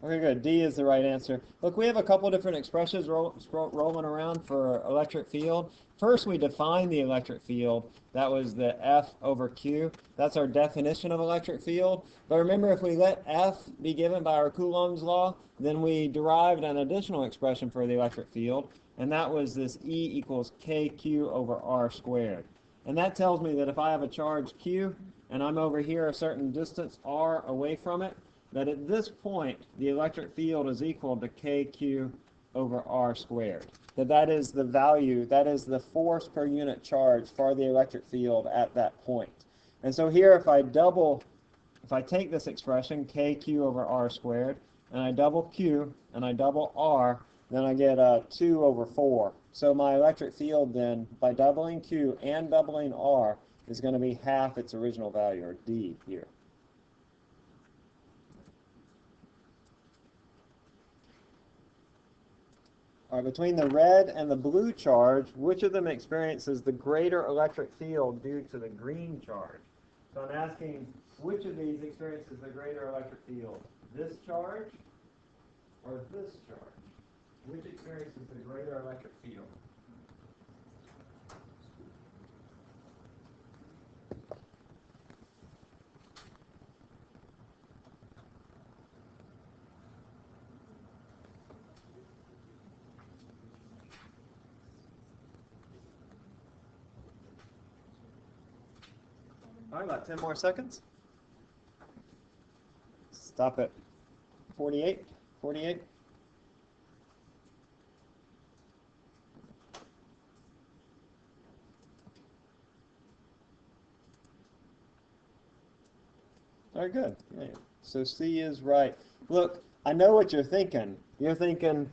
Okay, good. D is the right answer. Look, we have a couple different expressions rolling around for electric field. First, we define the electric field. That was the F over Q. That's our definition of electric field. But remember, if we let F be given by our Coulomb's law, then we derived an additional expression for the electric field, and that was this E equals KQ over R squared. And that tells me that if I have a charge Q, and I'm over here a certain distance R away from it, that at this point, the electric field is equal to KQ over R squared. That is the value, that is the force per unit charge for the electric field at that point. And so here, if I take this expression, KQ over R squared, and I double Q, and I double R, then I get 2 over 4. So my electric field then, by doubling Q and doubling R, is going to be half its original value, or D here. All right, between the red and the blue charge, which of them experiences the greater electric field due to the green charge? So I'm asking, which of these experiences the greater electric field? This charge or this charge? Which experiences the greater electric field? All right, about 10 more seconds. Stop at 48. 48. All right, good. Yeah. So C is right. Look, I know what you're thinking. You're thinking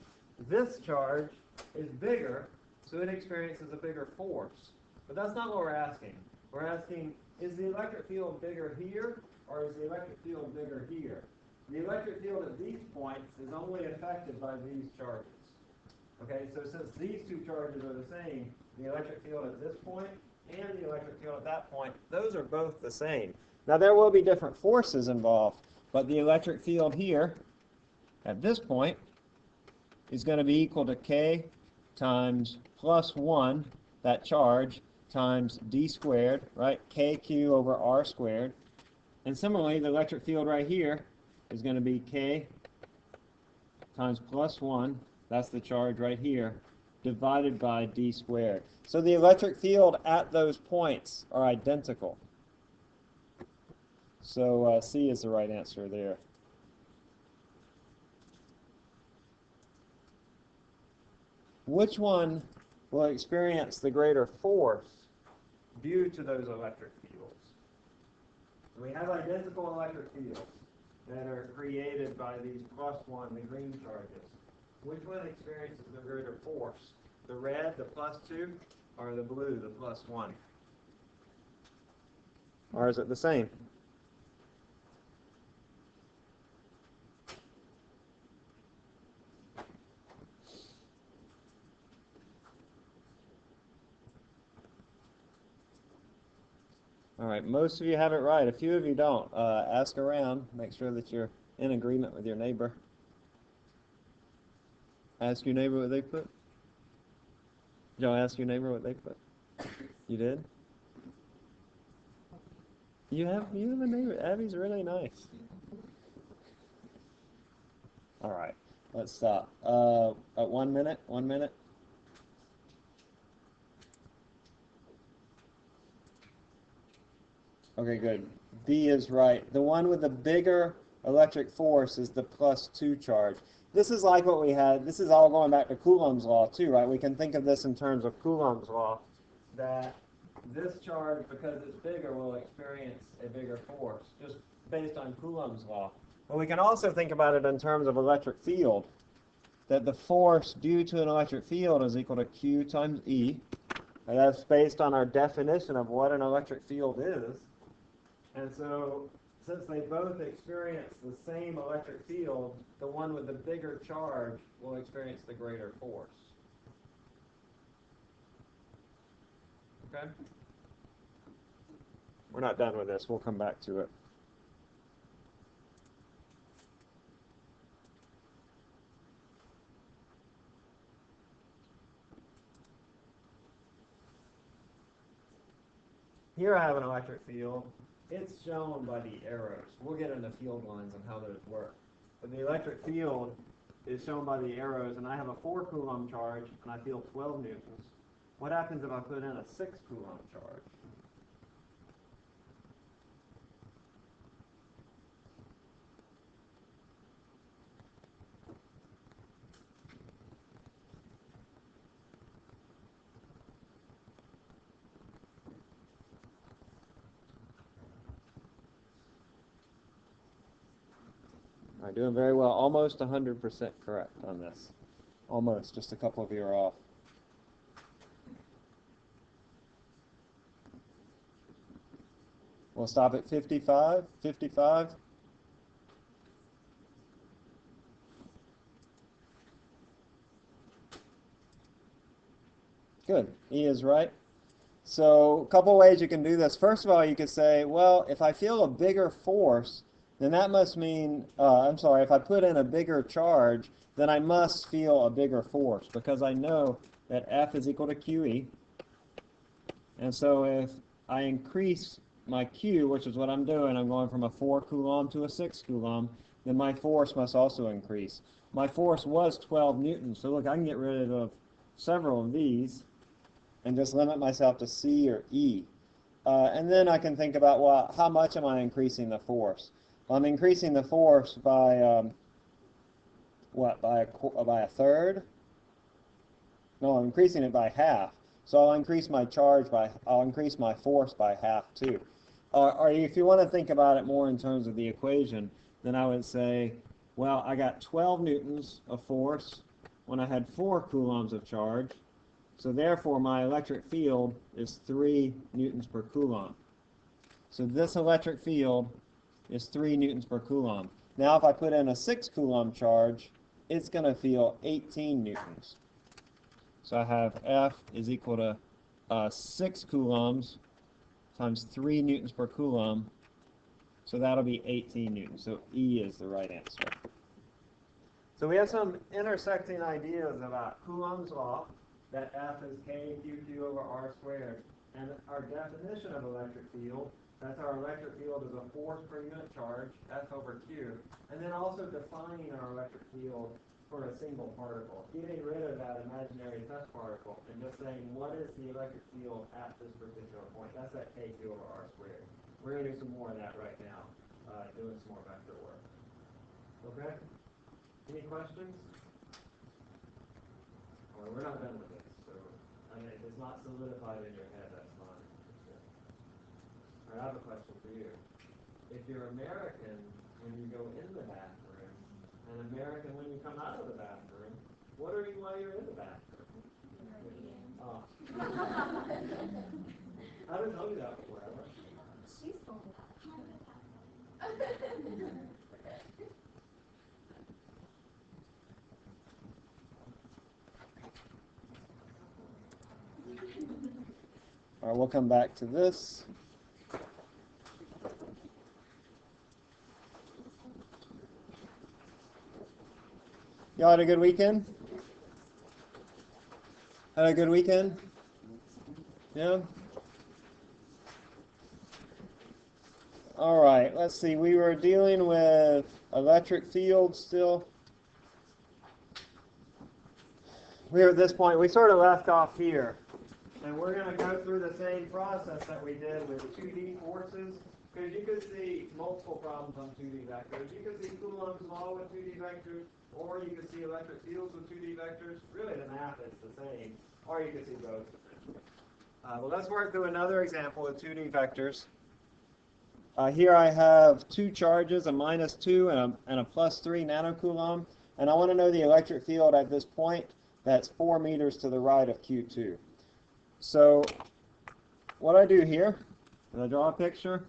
this charge is bigger, so it experiences a bigger force. But that's not what we're asking. We're asking, is the electric field bigger here, or is the electric field bigger here? The electric field at these points is only affected by these charges. Okay, so since these two charges are the same, the electric field at this point and the electric field at that point, those are both the same. Now there will be different forces involved, but the electric field here at this point is going to be equal to K times plus 1, that charge, times D squared, right? KQ over R squared. And similarly, the electric field right here is going to be K times plus 1, that's the charge right here, divided by D squared. So the electric field at those points are identical. So C is the right answer there. Which one will experience the greater force due to those electric fields? We have identical electric fields that are created by these plus 1, the green charges. Which one experiences the greater force? The red, the plus 2, or the blue, the plus 1? Or is it the same? All right, most of you have it right. A few of you don't. Ask around. Make sure that you're in agreement with your neighbor. Ask your neighbor what they put. Did y'all ask your neighbor what they put? You did? You have a neighbor. Abby's really nice. All right, let's stop. At 1 minute. 1 minute. Okay, good. B is right. The one with the bigger electric force is the plus 2 charge. This is like what we had. This is all going back to Coulomb's law too, right? We can think of this in terms of Coulomb's law, that this charge, because it's bigger, will experience a bigger force, just based on Coulomb's law. But we can also think about it in terms of electric field, that the force due to an electric field is equal to Q times E, and that's based on our definition of what an electric field is. And so, since they both experience the same electric field, the one with the bigger charge will experience the greater force. Okay? We're not done with this. We'll come back to it. here I have an electric field. It's shown by the arrows. We'll get into field lines and how those work. But the electric field is shown by the arrows, and I have a 4 coulomb charge, and I feel 12 newtons. What happens if I put in a 6 coulomb charge? All right, doing very well. Almost 100% correct on this. Almost, just a couple of you are off. We'll stop at 55. 55. Good. E is right. So a couple ways you can do this. First of all, you could say, well, if I feel a bigger force, then that must mean, if I put in a bigger charge, then I must feel a bigger force, because I know that F is equal to QE. And so if I increase my Q, which is what I'm doing, I'm going from a 4 coulomb to a 6 coulomb, then my force must also increase. My force was 12 newtons, so look, I can get rid of several of these and just limit myself to C or E. And then I can think about, well, how much am I increasing the force? Well, I'm increasing the force by, by a third? No, I'm increasing it by half. So I'll increase my I'll increase my force by half too. Or if you want to think about it more in terms of the equation, then I would say, well, I got 12 newtons of force when I had 4 coulombs of charge. So therefore, my electric field is 3 newtons per coulomb. So this electric field is 3 newtons per coulomb. Now if I put in a 6 coulomb charge, it's going to feel 18 newtons. So I have F is equal to 6 coulombs times 3 newtons per coulomb. So that'll be 18 newtons. So E is the right answer. So we have some intersecting ideas about Coulomb's law, that F is K-Q-Q over R squared. And our definition of electric field, that's our electric field is a force per unit charge, F over Q. And then also defining our electric field for a single particle, getting rid of that imaginary test particle and just saying, what is the electric field at this particular point? That's that K-Q over R squared. We're going to do some more of that right now, doing some more vector work. Okay? Any questions? Well, we're not done with this, so if it's not solidified in your head, that's fine. All right, I have a question for you. If you're American when you go in the bathroom, and American when you come out of the bathroom, what are you while you're in the bathroom? Oh. I haven't told you that before, have I? She's told me that. All right, we'll come back to this. Y'all had a good weekend? Had a good weekend? Yeah? All right, let's see. We were dealing with electric fields still. We're at this point, we sort of left off here. And we're going to go through the same process that we did with 2D forces, because you could see multiple problems on 2D vectors. You could see Coulomb's law with 2D vectors, or you could see electric fields with 2D vectors. Really, the math is the same, or you could see both. Well, let's work through another example with 2D vectors. Here I have two charges, a -2 and a +3 nanocoulomb, and I want to know the electric field at this point that's 4 meters to the right of Q2. So what I do here is I draw a picture.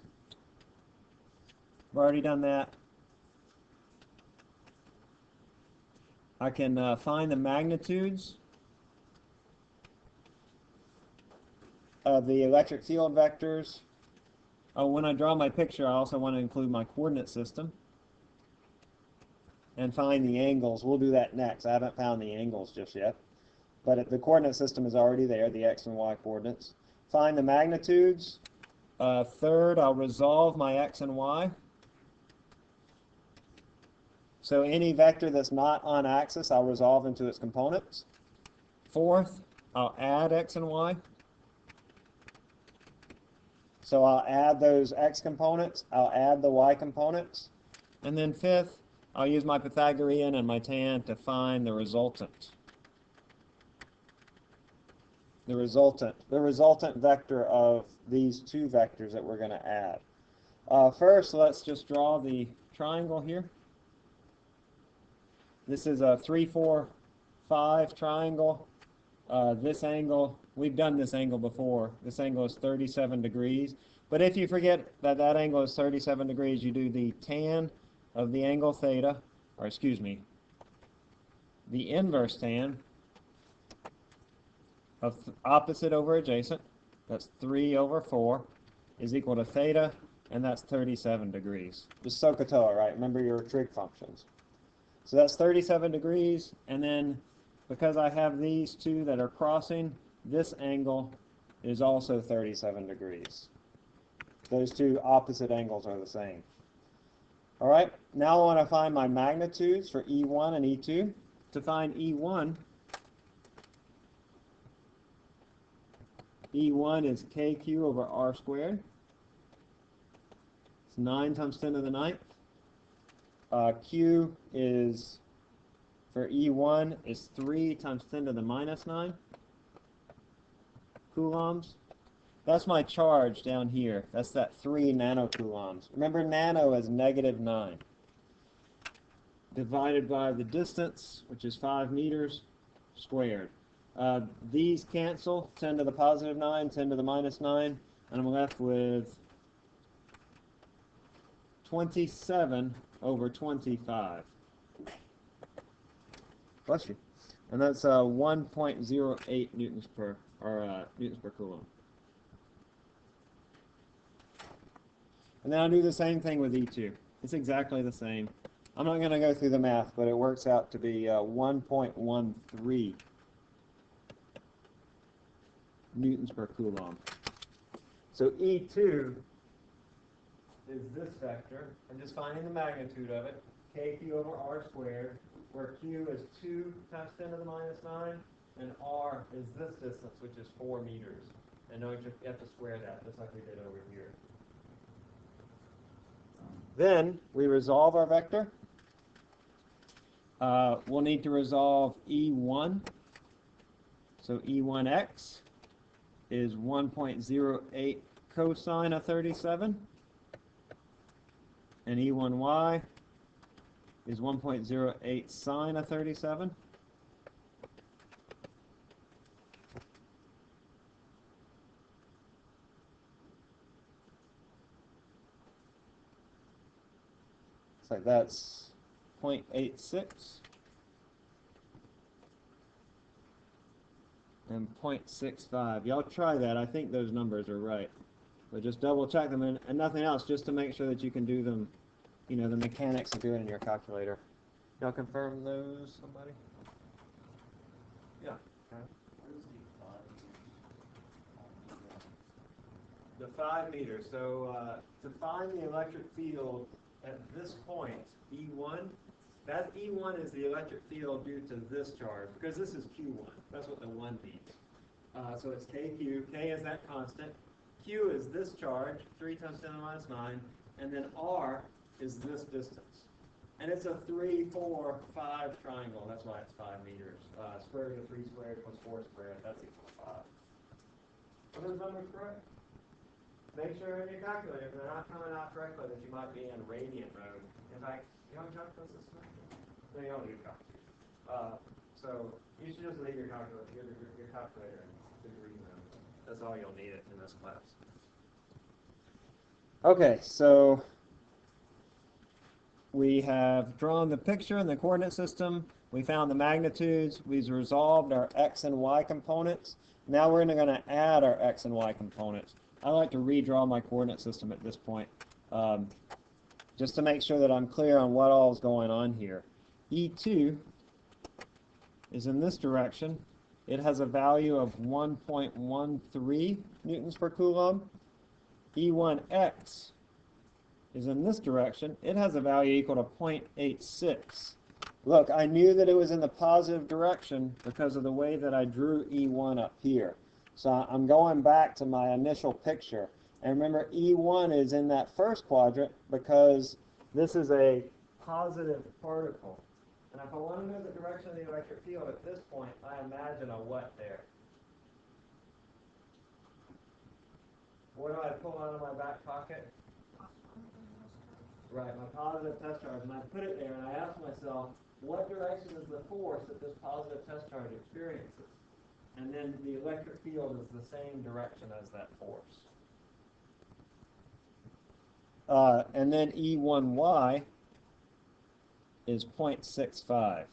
I've already done that. I can find the magnitudes of the electric field vectors. When I draw my picture, I also want to include my coordinate system and find the angles. We'll do that next. I haven't found the angles just yet. But the coordinate system is already there, the x and y coordinates. Find the magnitudes Third, I'll resolve my x and y. So any vector that's not on axis, I'll resolve into its components. Fourth, I'll add x and y. So I'll add those x components, I'll add the y components. And then fifth, I'll use my Pythagorean and my tan to find the resultant. The resultant vector of these two vectors that we're going to add. First, let's just draw the triangle here. This is a 3, 4, 5 triangle. This angle, we've done this angle before. This angle is 37 degrees. But if you forget that that angle is 37 degrees, you do the tan of the angle theta, or excuse me, the inverse tan of opposite over adjacent, that's 3 over 4, is equal to theta, and that's 37 degrees. Just SOHCAHTOA, right? Remember your trig functions. So that's 37 degrees, and then because I have these two that are crossing, this angle is also 37 degrees. Those two opposite angles are the same. All right, now I want to find my magnitudes for E1 and E2. To find E1 is KQ over R squared. It's 9 times 10 to the 9th. Q is, for E1, is 3 times 10 to the minus 9 coulombs. That's my charge down here. That's that 3 nanocoulombs. Remember, nano is -9. Divided by the distance, which is 5 meters squared. These cancel, 10 to the positive 9, 10 to the minus 9, and I'm left with 27 over 25. Bless you. And that's 1.08 newtons per coulomb. And then I'll do the same thing with E2. It's exactly the same. I'm not going to go through the math, but it works out to be 1.13 newtons per coulomb. So E2 is this vector. I'm just finding the magnitude of it. KQ over R squared, where Q is 2 times 10 to the minus 9, and R is this distance, which is 4 meters. And note you have to square that, just like we did over here. Then we resolve our vector. We'll need to resolve E1. So E1x is 1.08 cosine of 37. And E1y is 1.08 sine of 37. So that's 0.86 and 0.65. Y'all try that. I think those numbers are right. But just double check them and nothing else, just to make sure that you can do them, you know, the mechanics of doing it in your calculator. Y'all confirm those, somebody? Yeah. Okay. The 5 meters. So to find the electric field at this point, E1, that E1 is the electric field due to this charge, because this is Q1. That's what the 1 means. So it's KQ. K is that constant. Q is this charge, 3 times 10 to the minus 9, and then R is this distance. And it's a 3, 4, 5 triangle. That's why it's 5 meters. Square root of 3 squared plus 4 squared, that's equal to 5. Are those numbers correct? Make sure in your calculator, if they're not coming out correctly, that you might be in radian mode. In fact, you haven't calculated this semester? No, you don't need a calculator. So you should just leave your calculator in degree mode. That's all you'll need it in this class. Okay, so we have drawn the picture in the coordinate system. We found the magnitudes. We've resolved our x and y components. Now we're going to add our x and y components. I like to redraw my coordinate system at this point, just to make sure that I'm clear on what all is going on here. E2 is in this direction. It has a value of 1.13 newtons per coulomb. E1x is in this direction, it has a value equal to 0.86. Look, I knew that it was in the positive direction because of the way that I drew E1 up here. So I'm going back to my initial picture. And remember, E1 is in that first quadrant because this is a positive particle. And if I want to know the direction of the electric field at this point, I imagine a what there? What do I pull out of my back pocket? Right, my positive test charge. And I put it there and I ask myself, what direction is the force that this positive test charge experiences? And then the electric field is the same direction as that force. And then E1y is 0.65.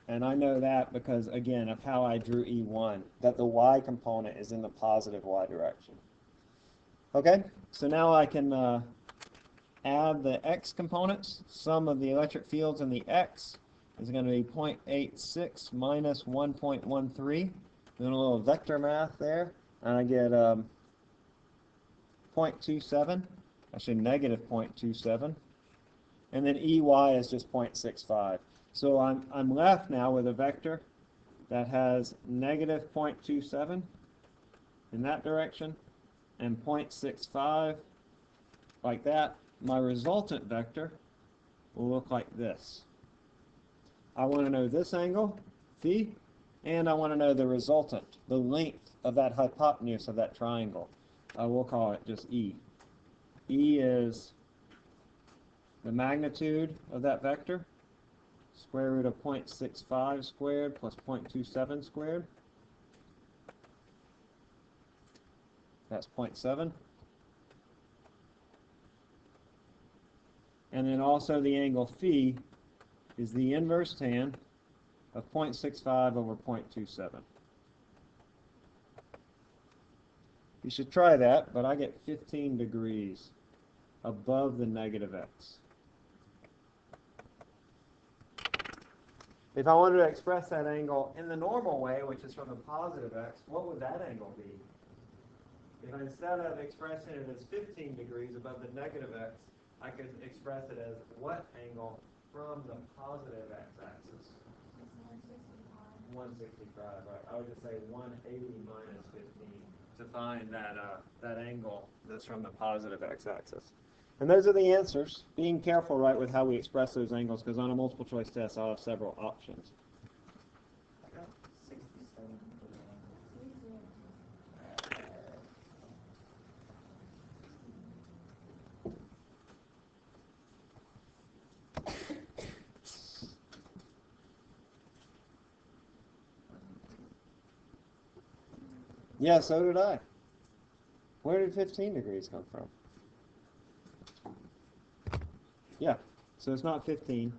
And I know that because, again, of how I drew E1, that the y component is in the positive y direction. Okay, so now I can add the x components. Sum of the electric fields in the x is going to be 0.86 minus 1.13. Doing a little vector math there, and I get 0.27, actually negative 0.27. And then EY is just 0.65. So I'm left now with a vector that has negative 0.27 in that direction and 0.65 like that. My resultant vector will look like this. I want to know this angle, phi, and I want to know the resultant, the length of that hypotenuse of that triangle. We'll call it just E. E is the magnitude of that vector, square root of 0.65 squared plus 0.27 squared. That's 0.7. And then also the angle phi is the inverse tan of 0.65 over 0.27. You should try that, but I get 15 degrees above the negative x. If I wanted to express that angle in the normal way, which is from the positive x, what would that angle be? If instead of expressing it as 15 degrees above the negative x, I could express it as what angle from the positive x-axis? 165, right. I would just say 180 minus 15 to find that angle that's from the positive x-axis. And those are the answers. Being careful, right, with how we express those angles, because on a multiple choice test, I'll have several options. I got 67 for the Yeah, so did I. Where did 15 degrees come from? Yeah, so it's not 15.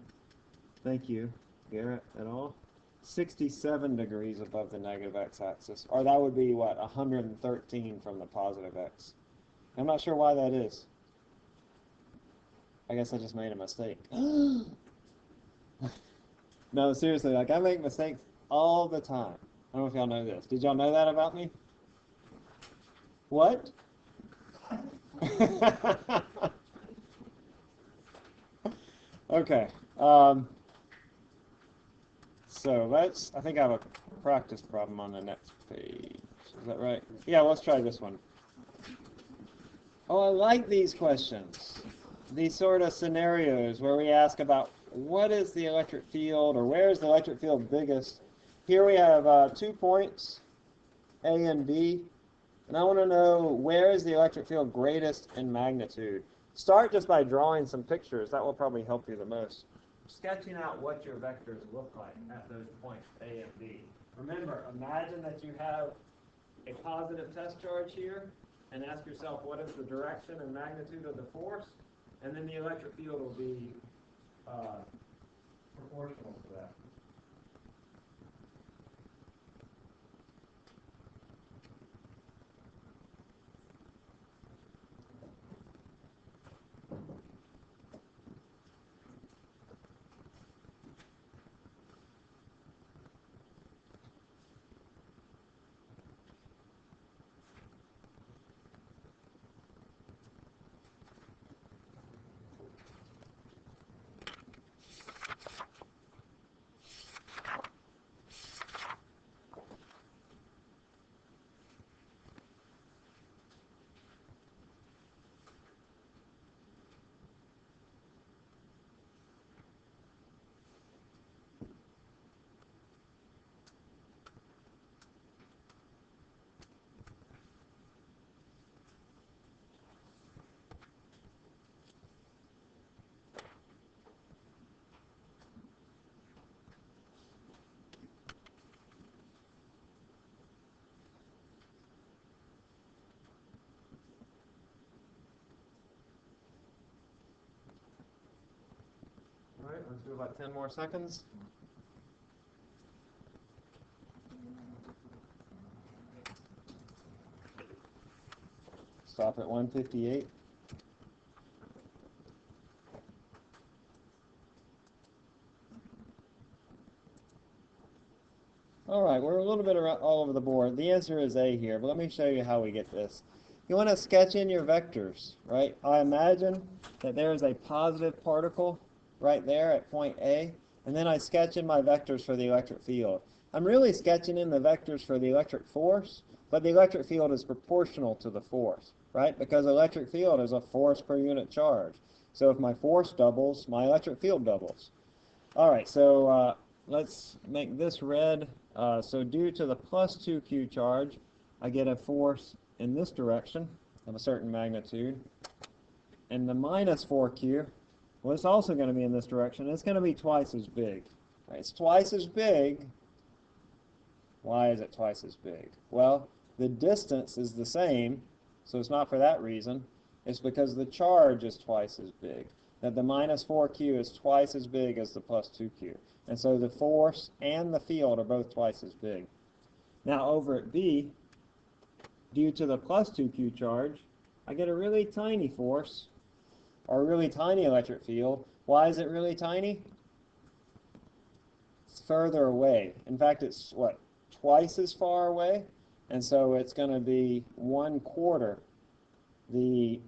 Thank you, Garrett, at all. 67 degrees above the negative x-axis. Or that would be, what, 113 from the positive x. I'm not sure why that is. I guess I just made a mistake. No, seriously, like I make mistakes all the time. I don't know if y'all know this. Did y'all know that about me? What? Okay. So let's, I think I have a practice problem on the next page. Is that right? Yeah, let's try this one. Oh, I like these questions. These sort of scenarios where we ask about what is the electric field or where is the electric field biggest. Here we have 2 points, A and B. And I want to know where is the electric field greatest in magnitude. Start just by drawing some pictures. That will probably help you the most. Sketching out what your vectors look like at those points A and B. Remember, imagine that you have a positive test charge here and ask yourself what is the direction and magnitude of the force, and then the electric field will be proportional to that. right, let's do about 10 more seconds. Stop at 158. All right, we're a little bit around all over the board. The answer is A here, but let me show you how we get this. You want to sketch in your vectors, right? I imagine that there is a positive particle right there at point A, and then I sketch in my vectors for the electric field. I'm really sketching in the vectors for the electric force, but the electric field is proportional to the force, right? Because electric field is a force per unit charge. So if my force doubles, my electric field doubles. All right, so let's make this red. So due to the plus 2q charge, I get a force in this direction of a certain magnitude. And the minus 4q, well, it's also going to be in this direction. It's going to be twice as big. Right? It's twice as big. Why is it twice as big? Well, the distance is the same, so it's not for that reason. It's because the charge is twice as big. That the minus 4q is twice as big as the plus 2q. And so the force and the field are both twice as big. Now over at B, due to the plus 2q charge, I get a really tiny force, or a really tiny electric field. Why is it really tiny? It's further away. In fact, it's, what, twice as far away? And so it's going to be 1/4 the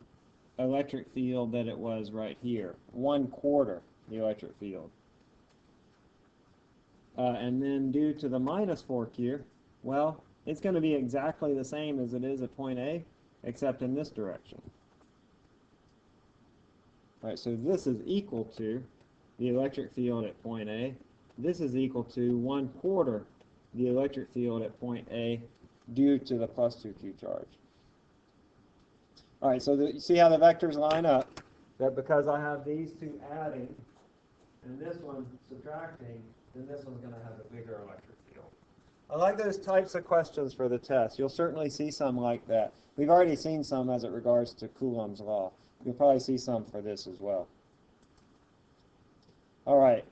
electric field that it was right here. 1/4 the electric field. And then due to the minus 4q, well, it's going to be exactly the same as it is at point A, except in this direction. All right, so this is equal to the electric field at point A. This is equal to 1/4 the electric field at point A due to the plus 2q charge. All right, so you see how the vectors line up? That because I have these two adding and this one subtracting, then this one's going to have a bigger electric field. I like those types of questions for the test. You'll certainly see some like that. We've already seen some as it regards to Coulomb's law. You'll probably see some for this as well. All right,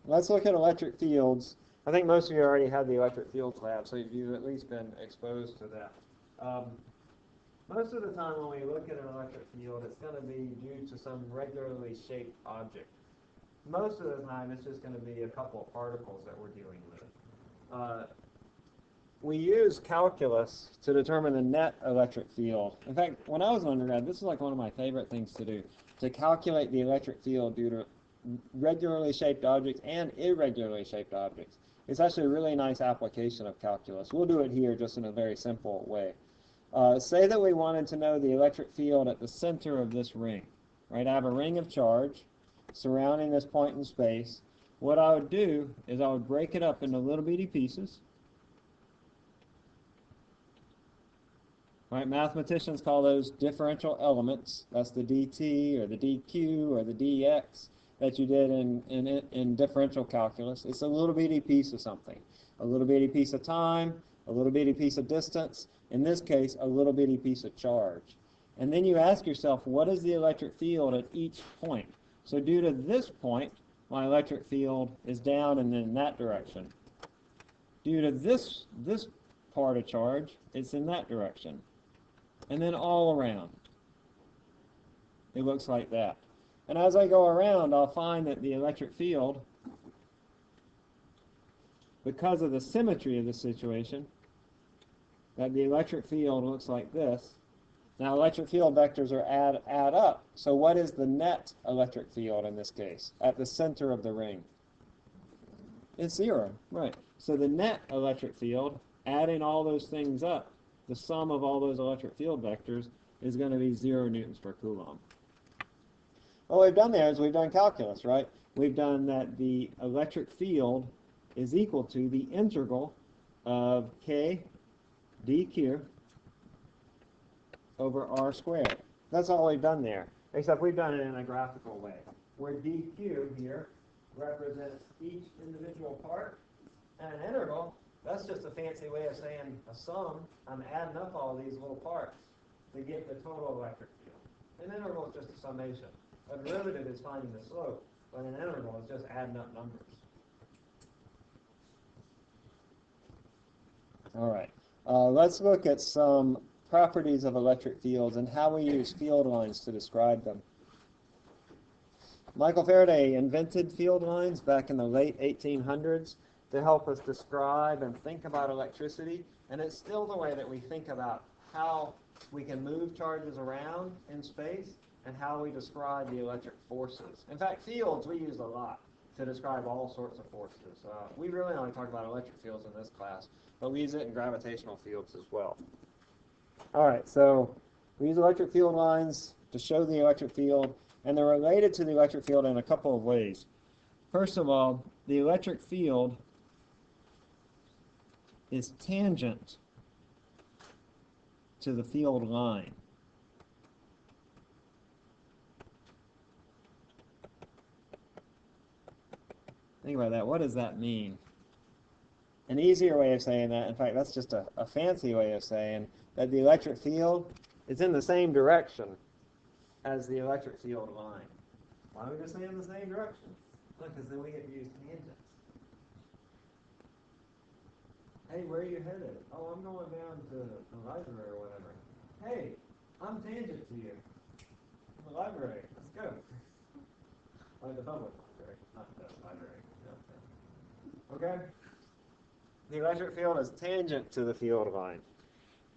let's look at electric fields. I think most of you already had the electric fields lab, so you've at least been exposed to that. Most of the time when we look at an electric field, it's going to be due to some regularly shaped object. Most of the time, it's just going to be a couple of particles that we're dealing with. We use calculus to determine the net electric field. In fact, when I was an undergrad, this is like one of my favorite things to do, to calculate the electric field due to regularly shaped objects and irregularly shaped objects. It's actually a really nice application of calculus. We'll do it here just in a very simple way. Say that we wanted to know the electric field at the center of this ring. Right? I have a ring of charge surrounding this point in space. What I would do is I would break it up into little bitty pieces. Right? Mathematicians call those differential elements. That's the dt or the dq or the dx that you did in differential calculus. It's a little bitty piece of something. A little bitty piece of time, a little bitty piece of distance, in this case, a little bitty piece of charge. And then you ask yourself, what is the electric field at each point? So due to this point, my electric field is down and in that direction. Due to this part of charge, it's in that direction. And then all around, it looks like that. And as I go around, I'll find that the electric field, because of the symmetry of the situation, that the electric field looks like this. Now, electric field vectors are add up. So what is the net electric field in this case, at the center of the ring? It's 0, right. So the net electric field, adding all those things up, the sum of all those electric field vectors is going to be 0 newtons per coulomb. What we've done there is we've done calculus, right? We've done that the electric field is equal to the integral of k dq over r squared. That's all we've done there, except we've done it in a graphical way, where dq here represents each individual part, and an integral, that's just a fancy way of saying a sum. I'm adding up all these little parts to get the total electric field. An integral is just a summation. A derivative is finding the slope. But an integral is just adding up numbers. All right. Let's look at some properties of electric fields and how we use field lines to describe them. Michael Faraday invented field lines back in the late 1800s to help us describe and think about electricity, and it's still the way that we think about how we can move charges around in space and how we describe the electric forces. In fact, fields we use a lot to describe all sorts of forces. We really only talk about electric fields in this class, but we use it in gravitational fields as well. All right, so we use electric field lines to show the electric field, and they're related to the electric field in a couple of ways. First of all, the electric field is tangent to the field line. Think about that. What does that mean? An easier way of saying that, in fact, that's just a fancy way of saying that the electric field is in the same direction as the electric field line. Why don't we just say in the same direction? Look, because then we get to use tangents. Hey, where are you headed? Oh, I'm going down to the library or whatever. Hey, I'm tangent to you. The library. Let's go. Like the public library, not the library. Okay? The electric field is tangent to the field line.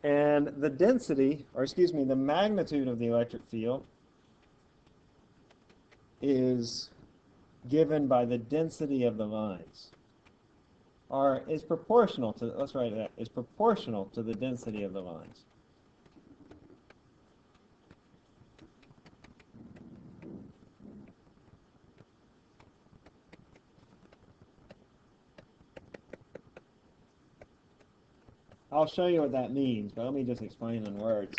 And the density, or excuse me, the magnitude of the electric field is given by the density of the lines. Or is proportional to, let's write that, is proportional to the density of the lines. I'll show you what that means, but let me just explain in words.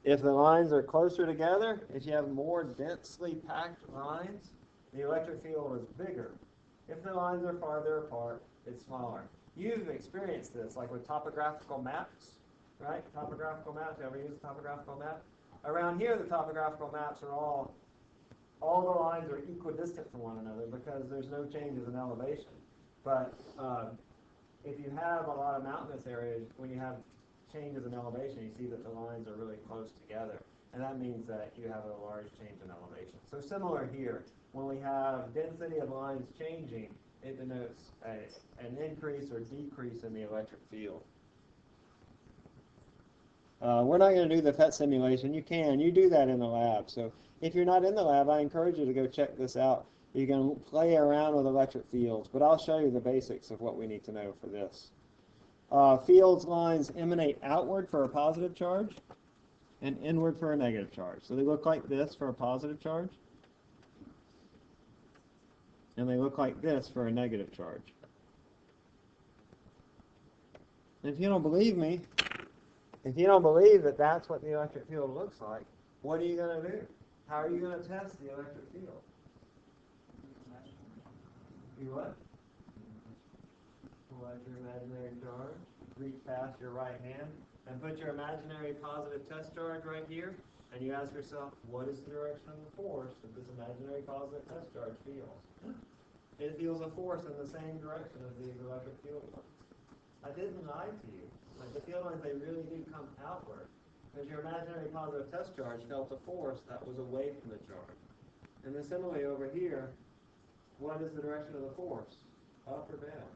If the lines are closer together, if you have more densely packed lines, the electric field is bigger. If the lines are farther apart, it's smaller. You've experienced this, like with topographical maps, right? Topographical maps, you ever use a topographical map? Around here, the topographical maps are all the lines are equidistant from one another because there's no changes in elevation. But if you have a lot of mountainous areas, when you have changes in elevation, you see that the lines are really close together. And that means that you have a large change in elevation. So similar here, when we have density of lines changing, it denotes an increase or decrease in the electric field. We're not going to do the PET simulation. You can. You do that in the lab. So if you're not in the lab, I encourage you to go check this out. You can play around with electric fields, but I'll show you the basics of what we need to know for this. Fields lines emanate outward for a positive charge and inward for a negative charge. So they look like this for a positive charge, and they look like this for a negative charge. And if you don't believe me, if you don't believe that that's what the electric field looks like, what are you going to do? How are you going to test the electric field? You what? Pull out your imaginary charge, reach past your right hand, and put your imaginary positive test charge right here, and you ask yourself, what is the direction of the force that this imaginary positive test charge feels? It feels a force in the same direction as these electric field lines. I didn't lie to you. Like the field lines, they really do come outward. Because your imaginary positive test charge felt a force that was away from the charge. And then similarly over here, what is the direction of the force? Up or down?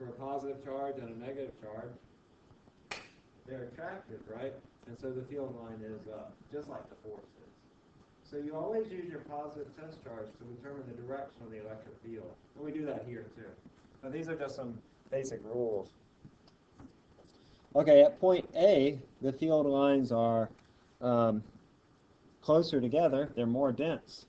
For a positive charge and a negative charge, they're attracted, right? And so the field line is up, just like the force is. So you always use your positive test charge to determine the direction of the electric field. And we do that here too. So these are just some basic rules. Okay, at point A, the field lines are closer together. They're more dense.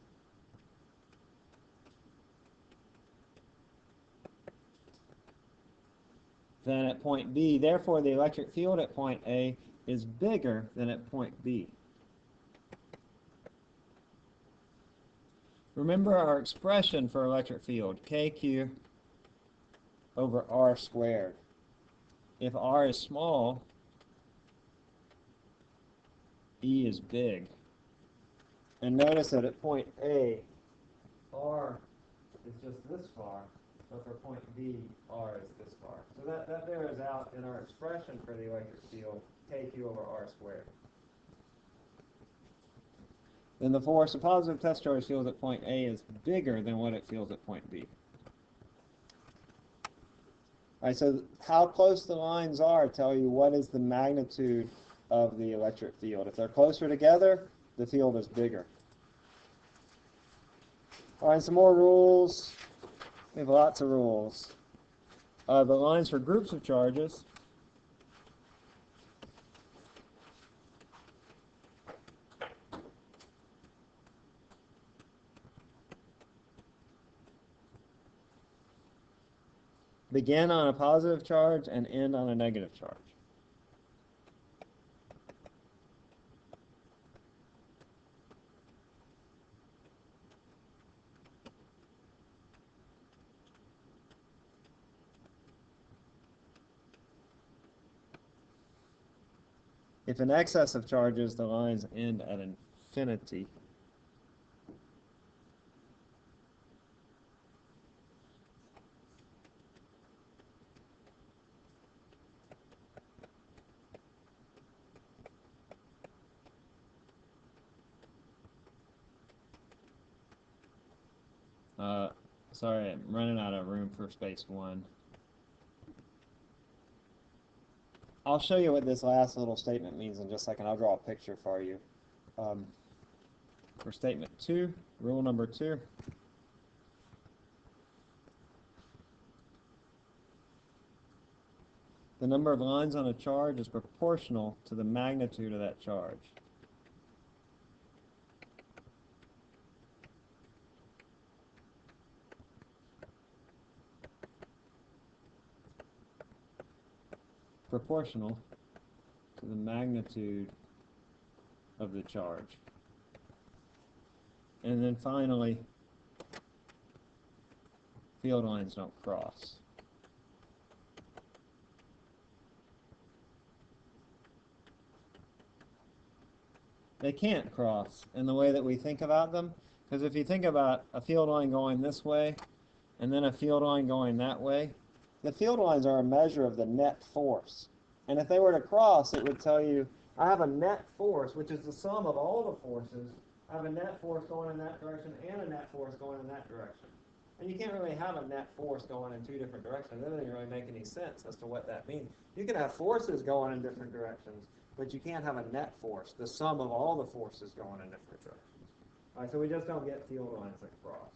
Than at point B. Therefore, the electric field at point A is bigger than at point B. Remember our expression for electric field, KQ over R squared. If R is small, E is big. And notice that at point A, R is just this far, but for point B, R is this far. So that bears out in our expression for the electric field, KQ over R squared. Then the force, a positive test charge feels at point A is bigger than what it feels at point B. All right, so how close the lines are tell you what is the magnitude of the electric field. If they're closer together, the field is bigger. All right, some more rules. We have lots of rules. The lines for groups of charges. Begin on a positive charge and end on a negative charge. If in excess of charges, the lines end at infinity. Sorry, I'm running out of room for space 1. I'll show you what this last little statement means in just a second. I'll draw a picture for you. For statement 2, rule number 2. The number of lines on a charge is proportional to the magnitude of that charge. Proportional to the magnitude of the charge. And then finally, field lines don't cross. They can't cross in the way that we think about them, because if you think about a field line going this way and then a field line going that way, the field lines are a measure of the net force. And if they were to cross, it would tell you, I have a net force, which is the sum of all the forces. I have a net force going in that direction and a net force going in that direction. And you can't really have a net force going in 2 different directions. That doesn't really make any sense as to what that means. You can have forces going in different directions, but you can't have a net force, the sum of all the forces going in different directions. All right, so we just don't get field lines that cross.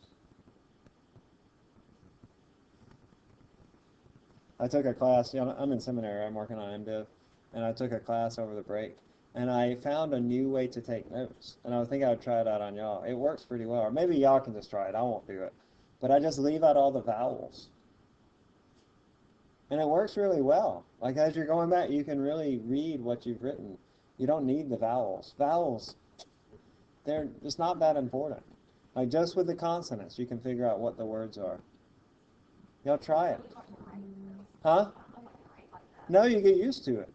I took a class, I'm in seminary, I'm working on MDiv, and I took a class over the break, and I found a new way to take notes, and I think I would try it out on y'all. It works pretty well, or maybe y'all can just try it, I won't do it. But I just leave out all the vowels. And it works really well. Like as you're going back, you can really read what you've written. You don't need the vowels. Vowels, they're just not that important. Like just with the consonants, you can figure out what the words are. Y'all try it. Huh? No, you get used to it.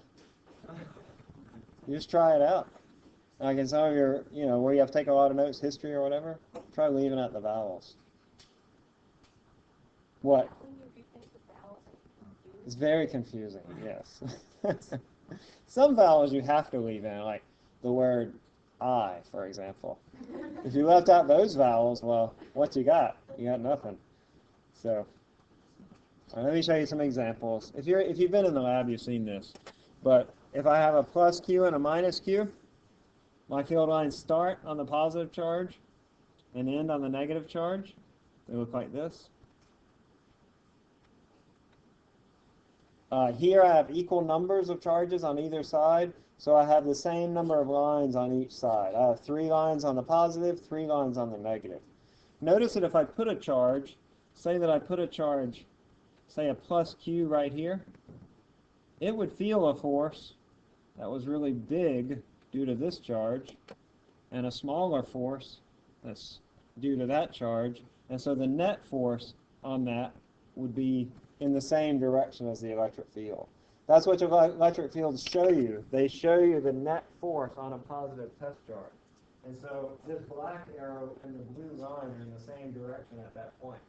You just try it out. Like in some of your, where you have to take a lot of notes, history or whatever, try leaving out the vowels. What? It's very confusing, yes. Some vowels you have to leave in, like the word I, for example. If you left out those vowels, well, what you got? You got nothing. So, let me show you some examples. If you've been in the lab, you've seen this. But if I have a plus Q and a minus Q, my field lines start on the positive charge and end on the negative charge. They look like this. Here I have equal numbers of charges on either side, so I have the same number of lines on each side. I have 3 lines on the positive, 3 lines on the negative. Notice that if I put a charge, say that I put a charge, say a plus Q right here, it would feel a force that was really big due to this charge, and a smaller force that's due to that charge, and so the net force on that would be in the same direction as the electric field. That's what your electric fields show you. They show you the net force on a positive test charge. And so this black arrow and the blue line are in the same direction at that point.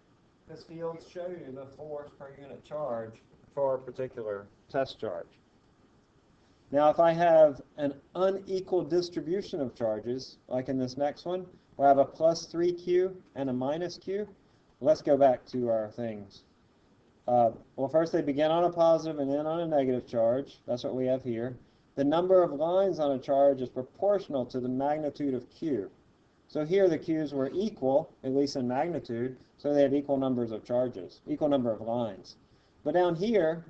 Because fields show you the force per unit charge for a particular test charge. Now, if I have an unequal distribution of charges, like in this next one, where I have a plus 3Q and a minus Q, let's go back to our things. Well, first they begin on a positive and then on a negative charge. That's what we have here. The number of lines on a charge is proportional to the magnitude of Q. So here the Q's were equal, at least in magnitude, so they had equal numbers of charges, equal number of lines. But down here,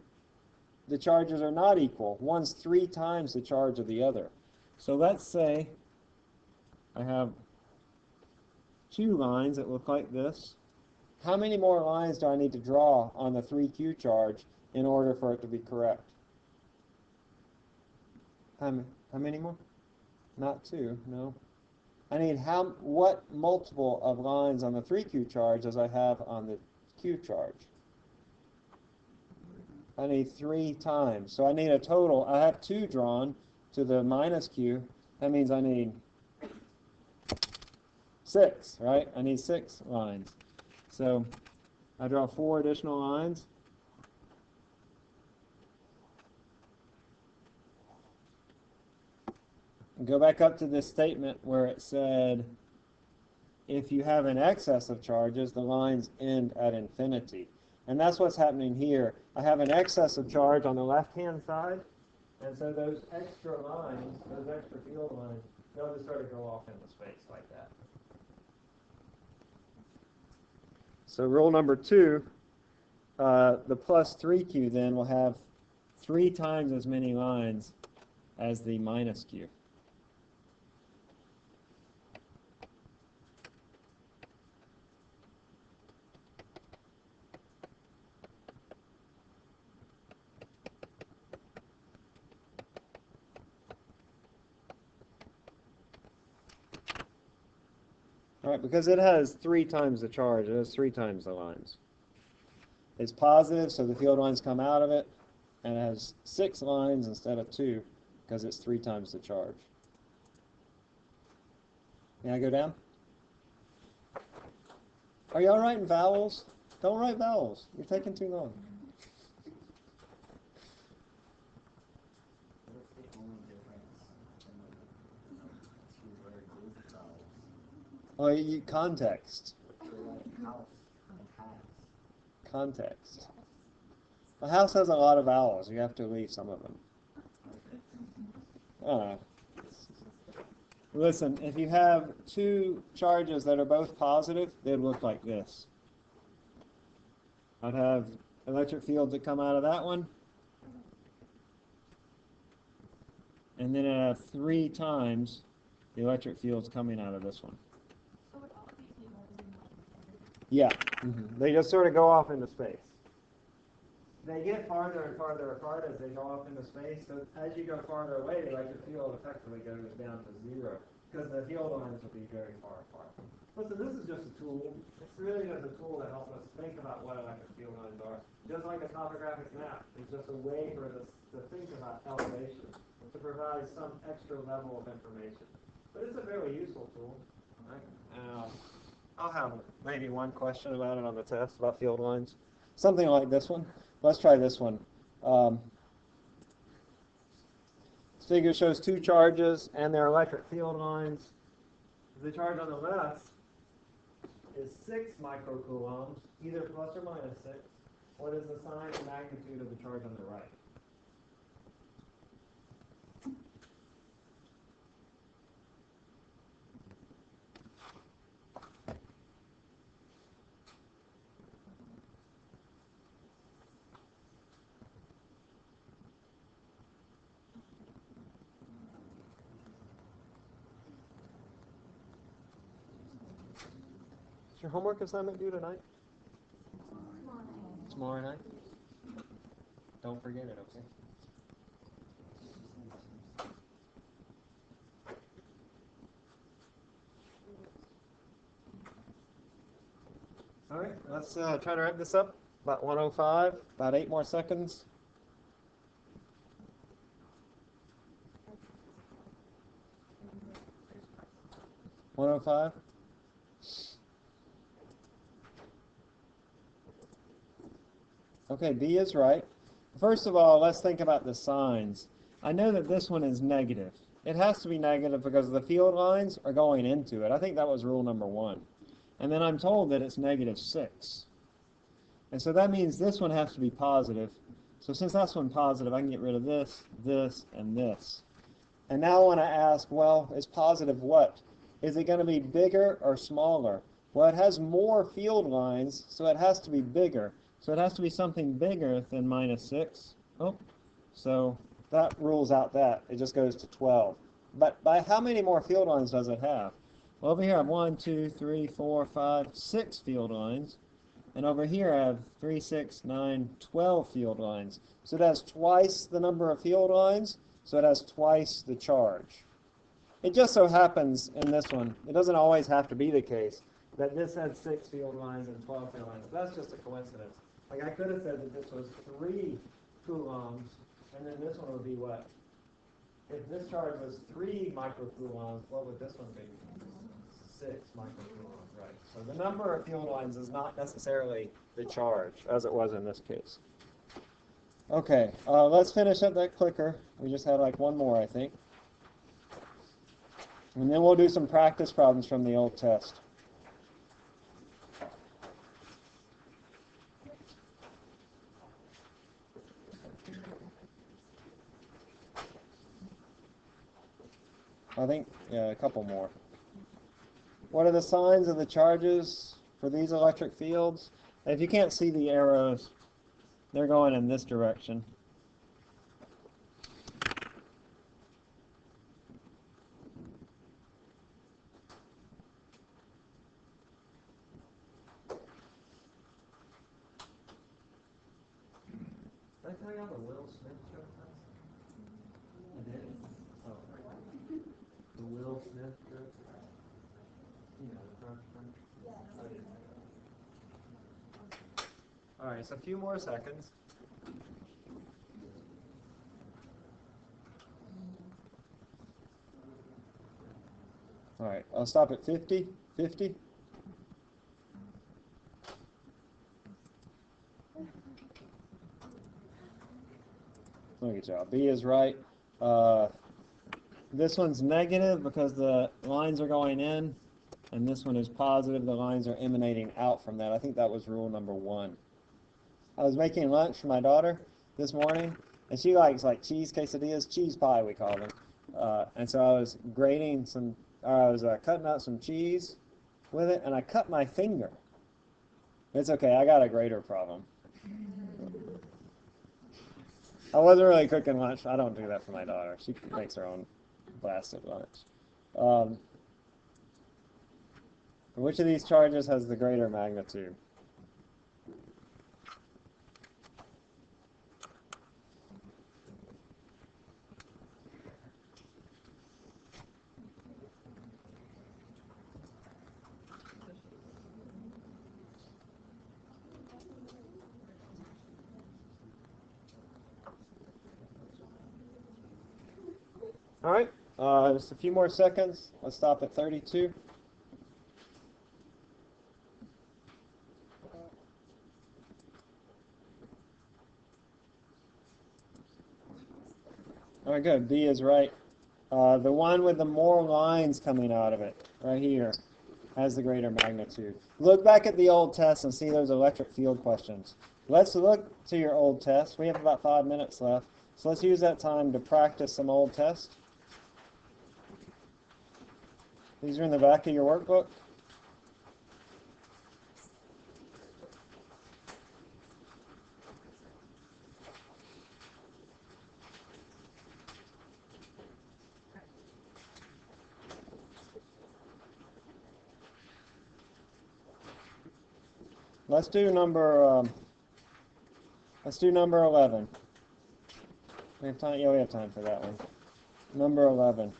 the charges are not equal. One's 3 times the charge of the other. So let's say I have 2 lines that look like this. How many more lines do I need to draw on the 3Q charge in order for it to be correct? How many more? Not 2, no. I need what multiple of lines on the 3Q charge as I have on the Q charge? I need 3 times. So I need a total. I have 2 drawn to the minus Q. That means I need 6, right? I need 6 lines. So I draw 4 additional lines. And go back up to this statement where it said, if you have an excess of charges, the lines end at infinity. And that's what's happening here. I have an excess of charge on the left-hand side, and so those extra lines, those extra field lines, they'll just sort of go off into space like that. So rule number 2, the plus 3Q then will have 3 times as many lines as the minus Q. All right, because it has 3 times the charge, it has 3 times the lines. It's positive, so the field lines come out of it, and it has 6 lines instead of 2, because it's 3 times the charge. May I go down? Are y'all writing vowels? Don't write vowels. You're taking too long. What's the only difference in the two letter group vowels? Well, context. So like house and has. Context. A house has a lot of vowels. You have to leave some of them. I don't know. Listen, if you have 2 charges that are both positive, they'd look like this. I'd have electric fields that come out of that one, and then I'd have 3 times the electric fields coming out of this one. So would all these be holding Yeah, they just sort of go off into space. They get farther and farther apart as they go off into space, so as you go farther away, the electric field effectively goes down to 0, because the field lines will be very far apart. Listen, this is just a tool. It's really just a tool to help us think about what electric field lines are. Just like a topographic map, it's just a way for us to think about elevation, to provide some extra level of information. But it's a very useful tool. Right? I'll have maybe one question about it on the test, about field lines. Something like this one. Let's try this one. This figure shows 2 charges and their electric field lines. The charge on the left is 6 microcoulombs, either plus or minus 6. What is the sign and magnitude of the charge on the right? Is your homework assignment due tonight? Tomorrow night? Don't forget it, okay? All right, let's try to wrap this up. About 1:05, about 8 more seconds. 105? Okay, B is right. First of all, let's think about the signs. I know that this one is negative. It has to be negative because the field lines are going into it. I think that was rule number 1. And then I'm told that it's -6. And so that means this one has to be positive. So since that's one positive, I can get rid of this, this, and this. And now I want to ask, well, is positive what? Is it going to be bigger or smaller? Well, it has more field lines, so it has to be bigger. So it has to be something bigger than -6. Oh, so that rules out that. It just goes to 12. But by how many more field lines does it have? Well, over here I have 1, 2, 3, 4, 5, 6 field lines. And over here I have 3, 6, 9, 12 field lines. So it has twice the number of field lines, so it has twice the charge. It just so happens in this one, it doesn't always have to be the case, that this had 6 field lines and 12 field lines. That's just a coincidence. Like I could have said that this was 3 coulombs, and then this one would be what? If this charge was 3 microcoulombs, what would this one be? 6 microcoulombs, right? So the number of field lines is not necessarily the charge, as it was in this case. Okay, let's finish up that clicker. We just had like one more, I think. And then we'll do some practice problems from the old test. I think, yeah, a couple more. What are the signs of the charges for these electric fields? If you can't see the arrows, they're going in this direction. Did I tell you all the Will Smith joke? I did? Oh. The Will Smith joke? You know, the French one? Oh, yeah. All right, so a few more seconds. All right, I'll stop at 50. 50. Good job. B is right. This one's negative because the lines are going in, and this one is positive. The lines are emanating out from that. I think that was rule number 1. I was making lunch for my daughter this morning, and she likes like cheese quesadillas, cheese pie we call them. And so I was cutting out some cheese with it, and I cut my finger. It's okay. I got a grater problem. I wasn't really cooking lunch. I don't do that for my daughter. She makes her own blasted lunch. Which of these charges has the greater magnitude? All right, just a few more seconds. Let's stop at 32. All right, good. B is right. The one with the more lines coming out of it, right here, has the greater magnitude. Look back at the old test and see those electric field questions. Let's look to your old test. We have about 5 minutes left, so let's use that time to practice some old tests. These are in the back of your workbook. Let's do number 11. We have time. Yeah, we have time for that one. Number 11.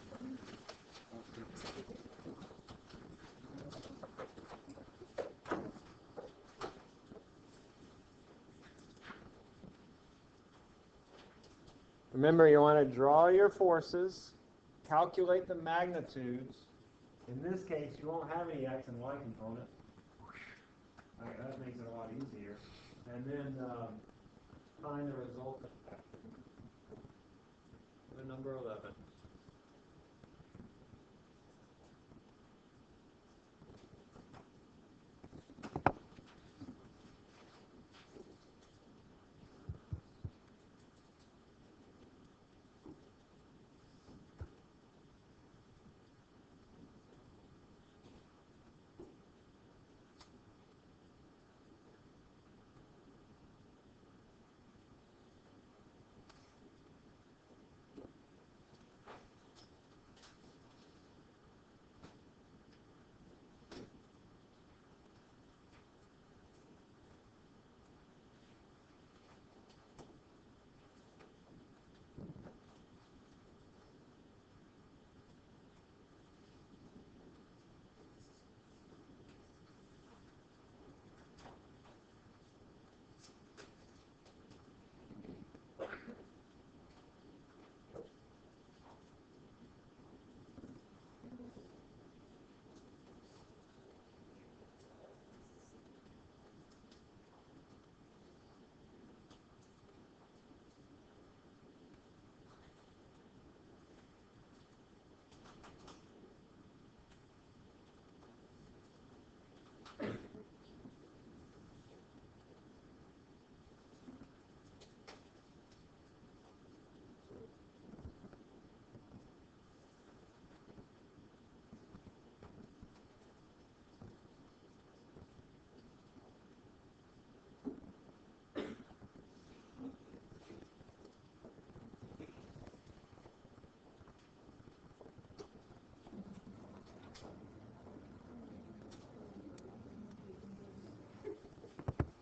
Remember, you want to draw your forces, calculate the magnitudes, In this case, you won't have any x and y components. All right, that makes it a lot easier. And then find the resultant vector. The number 11.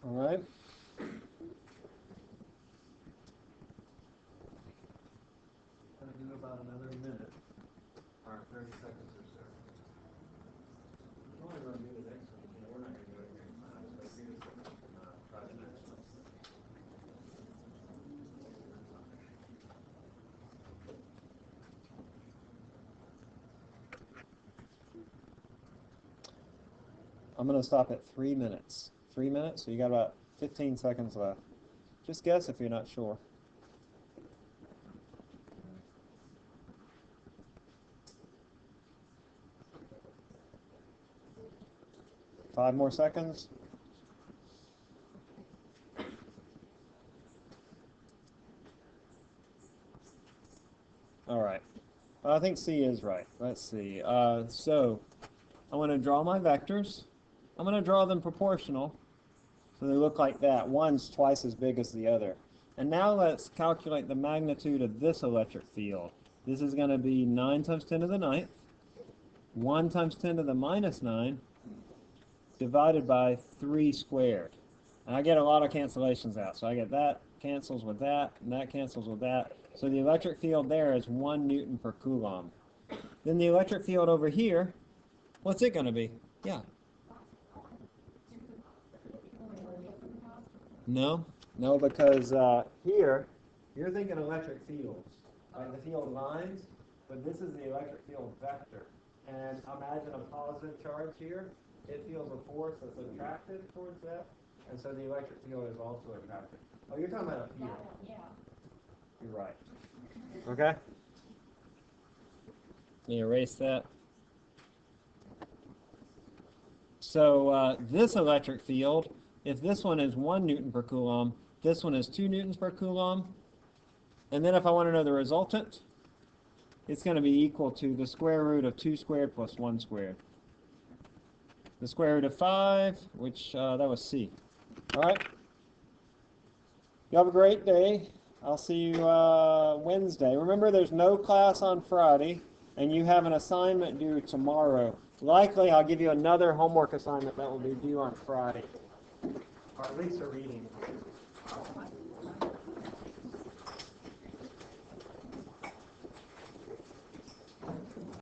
All right. Gonna do about another minute, or 30 seconds or so. We're only going to do the next one. You know, we're not going to do it here in class, but if you just try the next one. I'm going to stop at 3 minutes. 3 minutes, so you got about 15 seconds left. Just guess if you're not sure. Five more seconds. All right. I think C is right. Let's see. So I want to draw my vectors. I'm going to draw them proportional. So they look like that. One's twice as big as the other. And now let's calculate the magnitude of this electric field. This is going to be 9 times 10 to the 9th, 1 times 10 to the minus 9, divided by 3 squared. And I get a lot of cancellations out. So I get that cancels with that, and that cancels with that. So the electric field there is 1 Newton per Coulomb. Then the electric field over here, what's it going to be? Yeah. No, because here, you're thinking electric fields, like the field lines, but this is the electric field vector. And imagine a positive charge here. It feels a force that's attracted towards that, and so the electric field is also attracted. Oh, you're talking about up here. Yeah. You're right. Okay? Let me erase that. So this electric field, if this one is 1 Newton per Coulomb, this one is 2 Newtons per Coulomb. And then if I want to know the resultant, it's going to be equal to the square root of 2 squared plus 1 squared. The square root of 5, which that was C. All right? You have a great day. I'll see you Wednesday. Remember, there's no class on Friday, and you have an assignment due tomorrow. Likely, I'll give you another homework assignment that will be due on Friday, or at least a reading.